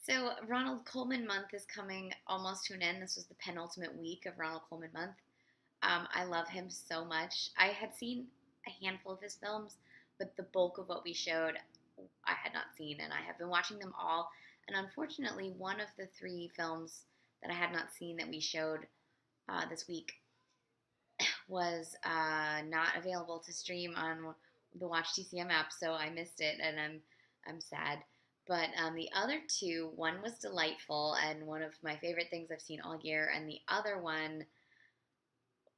So Ronald Colman month is coming almost to an end. This was the penultimate week of Ronald Colman month. I love him so much. I had seen a handful of his films, but the bulk of what we showed I had not seen, and I have been watching them all. And unfortunately, one of the three films that I had not seen that we showed this week was not available to stream on the Watch TCM app, so I missed it, and I'm sad. But the other two, one was delightful and one of my favorite things I've seen all year, and the other one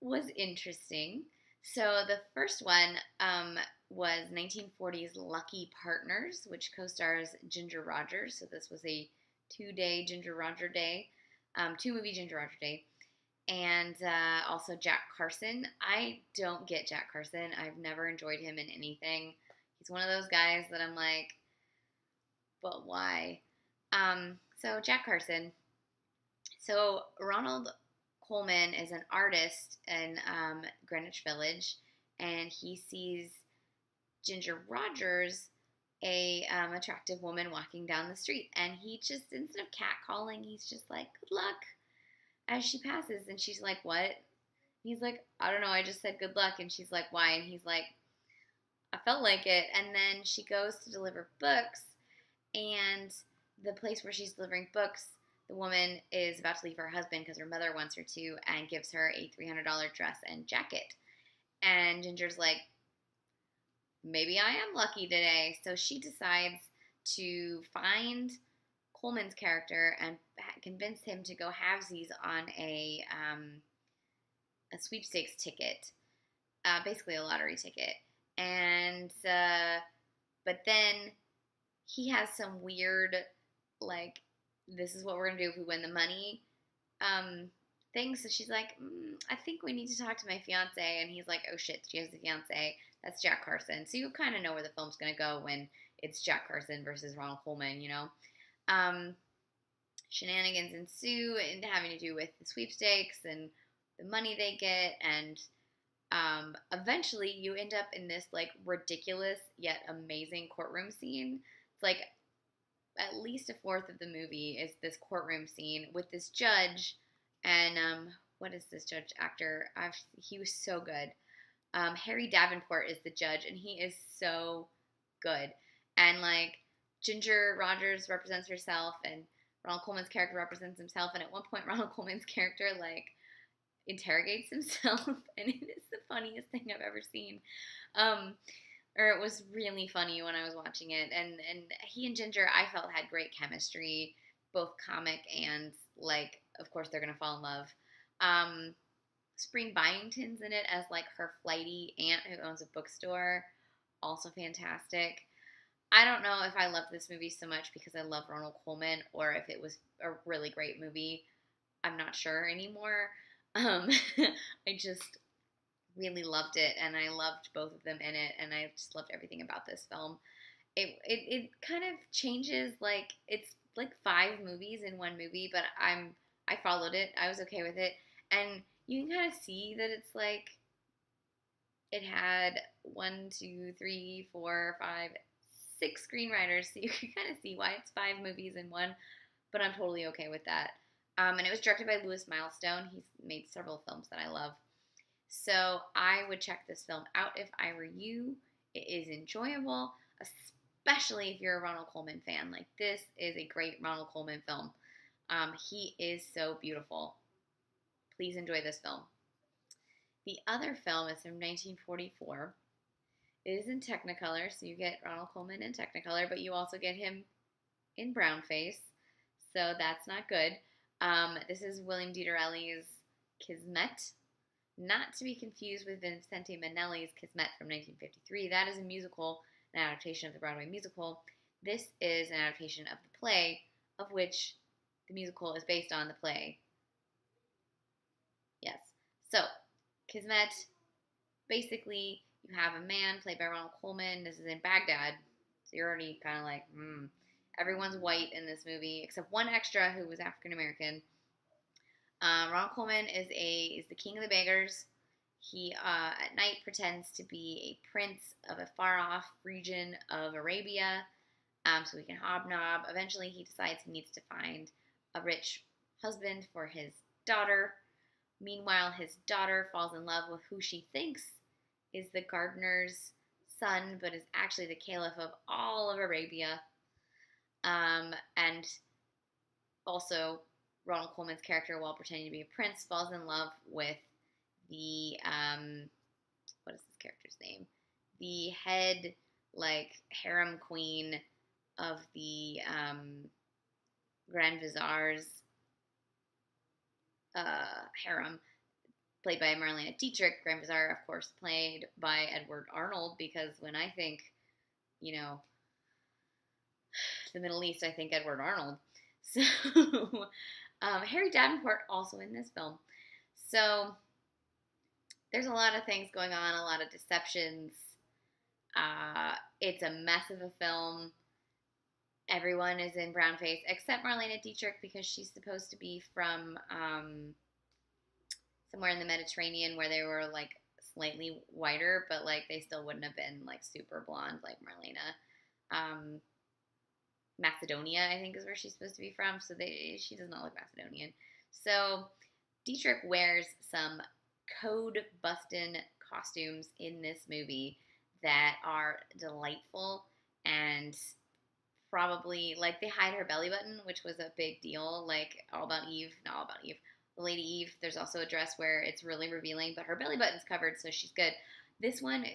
was interesting. So the first one was 1940's Lucky Partners, which co-stars Ginger Rogers. So this was a two-day Ginger Roger Day, two-movie Ginger Roger Day, and also Jack Carson. I don't get Jack Carson. I've never enjoyed him in anything. He's one of those guys that I'm like, but why? So Jack Carson. So Ronald Colman is an artist in Greenwich Village, and he sees Ginger Rogers, a attractive woman, walking down the street, and he just, instead of catcalling, he's just like, "Good luck," as she passes, and she's like, "What?" And he's like, "I don't know, I just said good luck," and she's like, "Why?" And he's like, "I felt like it." And then she goes to deliver books, and the place where she's delivering books, the woman is about to leave her husband because her mother wants her to, and gives her a $300 dress and jacket. And Ginger's like, maybe I am lucky today. So she decides to find Coleman's character and convince him to go halvesies on a sweepstakes ticket, basically a lottery ticket. And but then he has some weird, like, this is what we're gonna do if we win the money thing. So she's like, I think we need to talk to my fiance. And he's like, oh shit, she has a fiance. That's Jack Carson. So you kind of know where the film's gonna go when it's Jack Carson versus Ronald Colman, you know. Shenanigans ensue and having to do with the sweepstakes and the money they get, and eventually you end up in this like ridiculous yet amazing courtroom scene. It's like at least a fourth of the movie is this courtroom scene with this judge, and what is this judge actor? He was so good. Harry Davenport is the judge, and he is so good. And like Ginger Rogers represents herself, and Ronald Colman's character represents himself. And at one point, Ronald Colman's character like interrogates himself, and it is the funniest thing I've ever seen. Or it was really funny when I was watching it. And he and Ginger, I felt, had great chemistry, both comic and, like, of course they're going to fall in love. Spring Byington's in it as, like, her flighty aunt who owns a bookstore. Also fantastic. I don't know if I love this movie so much because I love Ronald Colman or if it was a really great movie. I'm not sure anymore. I just really loved it, and I loved both of them in it, and I just loved everything about this film. It kind of changes, like, it's like 5 movies in one movie, but I followed it. I was okay with it, and you can kind of see that it's like it had 1, 2, 3, 4, 5, 6 screenwriters, so you can kind of see why it's 5 movies in one, but I'm totally okay with that. And it was directed by Lewis Milestone. He's made several films that I love. So I would check this film out if I were you. It is enjoyable, especially if you're a Ronald Colman fan. Like, this is a great Ronald Colman film. He is so beautiful. Please enjoy this film. The other film is from 1944. It is in Technicolor, so you get Ronald Colman in Technicolor, but you also get him in brownface, so that's not good. This is William Dieterle's Kismet. Not to be confused with Vincente Minnelli's Kismet from 1953. That is a musical, an adaptation of the Broadway musical. This is an adaptation of the play, of which the musical is based on the play. Yes. So, Kismet, basically, you have a man played by Ronald Colman. This is in Baghdad. So you're already kind of like, Everyone's white in this movie, except one extra who was African American. Ronald Colman is the king of the beggars. He at night pretends to be a prince of a far off region of Arabia, so he can hobnob. Eventually, he decides he needs to find a rich husband for his daughter. Meanwhile, his daughter falls in love with who she thinks is the gardener's son, but is actually the caliph of all of Arabia. And also, Ronald Colman's character, while pretending to be a prince, falls in love with the what is this character's name? The head harem queen of the Grand Vizier's harem, played by Marlene Dietrich. Grand Vizier, of course, played by Edward Arnold, because when I think, the Middle East, I think Edward Arnold. So, Harry Davenport also in this film. So, there's a lot of things going on, a lot of deceptions. It's a mess of a film. Everyone is in brown face except Marlene Dietrich, because she's supposed to be from somewhere in the Mediterranean where they were slightly whiter, but they still wouldn't have been super blonde like Marlena. Macedonia, I think, is where she's supposed to be from, so she does not look Macedonian. So Dietrich wears some code-bustin' costumes in this movie that are delightful, and probably, they hide her belly button, which was a big deal, All About Eve, not All About Eve, the Lady Eve, there's also a dress where it's really revealing, but her belly button's covered, so she's good. This one,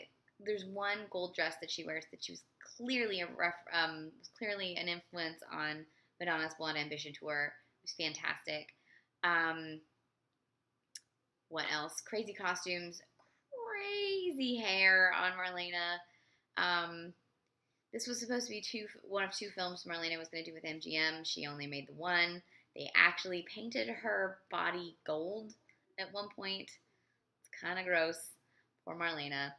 there's one gold dress that she wears that she was clearly clearly an influence on Madonna's Blonde Ambition tour. It was fantastic. What else? Crazy costumes, crazy hair on Marlena. This was supposed to be one of two films Marlena was going to do with MGM. She only made the one. They actually painted her body gold at one point. It's kind of gross. Poor Marlena.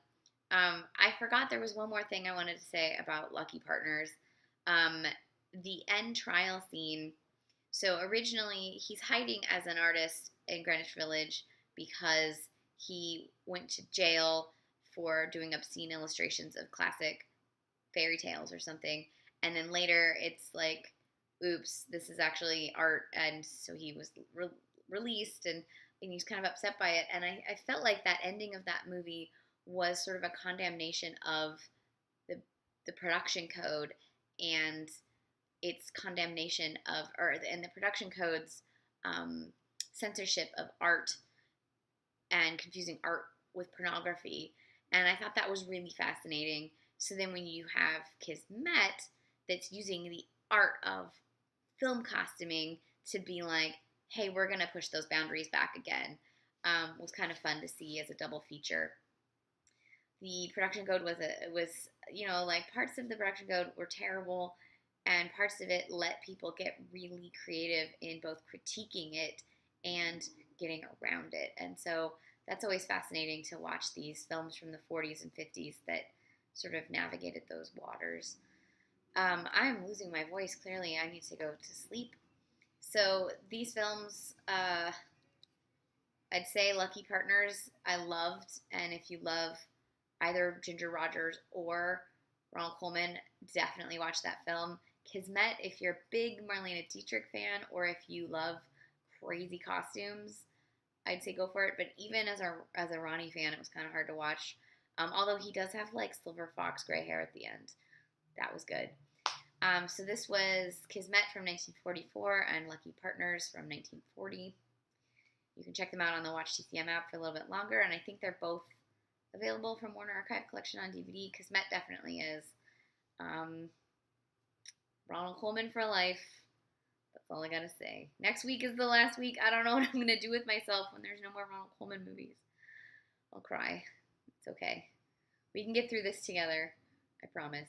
I forgot there was one more thing I wanted to say about Lucky Partners. The end trial scene. So originally, he's hiding as an artist in Greenwich Village because he went to jail for doing obscene illustrations of classic fairy tales or something. And then later, it's oops, this is actually art. And so he was released, and he's kind of upset by it. And I felt like that ending of that movie was sort of a condemnation of the production code and its condemnation of, and the production code's censorship of art and confusing art with pornography. And I thought that was really fascinating. So then when you have Kismet that's using the art of film costuming to be hey, we're going to push those boundaries back again, was kind of fun to see as a double feature. The production code was parts of the production code were terrible, and parts of it let people get really creative in both critiquing it and getting around it. And so that's always fascinating to watch these films from the 40s and 50s that sort of navigated those waters. I'm losing my voice. Clearly, I need to go to sleep. So these films, I'd say Lucky Partners, I loved. And if you love either Ginger Rogers or Ronald Colman, definitely watch that film. Kismet, if you're a big Marlene Dietrich fan, or if you love crazy costumes, I'd say go for it. But even as a Ronnie fan, it was kind of hard to watch. Although he does have silver fox gray hair at the end. That was good. So this was Kismet from 1944 and Lucky Partners from 1940. You can check them out on the Watch TCM app for a little bit longer, and I think they're both available from Warner Archive Collection on DVD. Kismet definitely is. Ronald Colman for life. That's all I gotta say. Next week is the last week. I don't know what I'm gonna do with myself when there's no more Ronald Colman movies. I'll cry. It's okay. We can get through this together. I promise.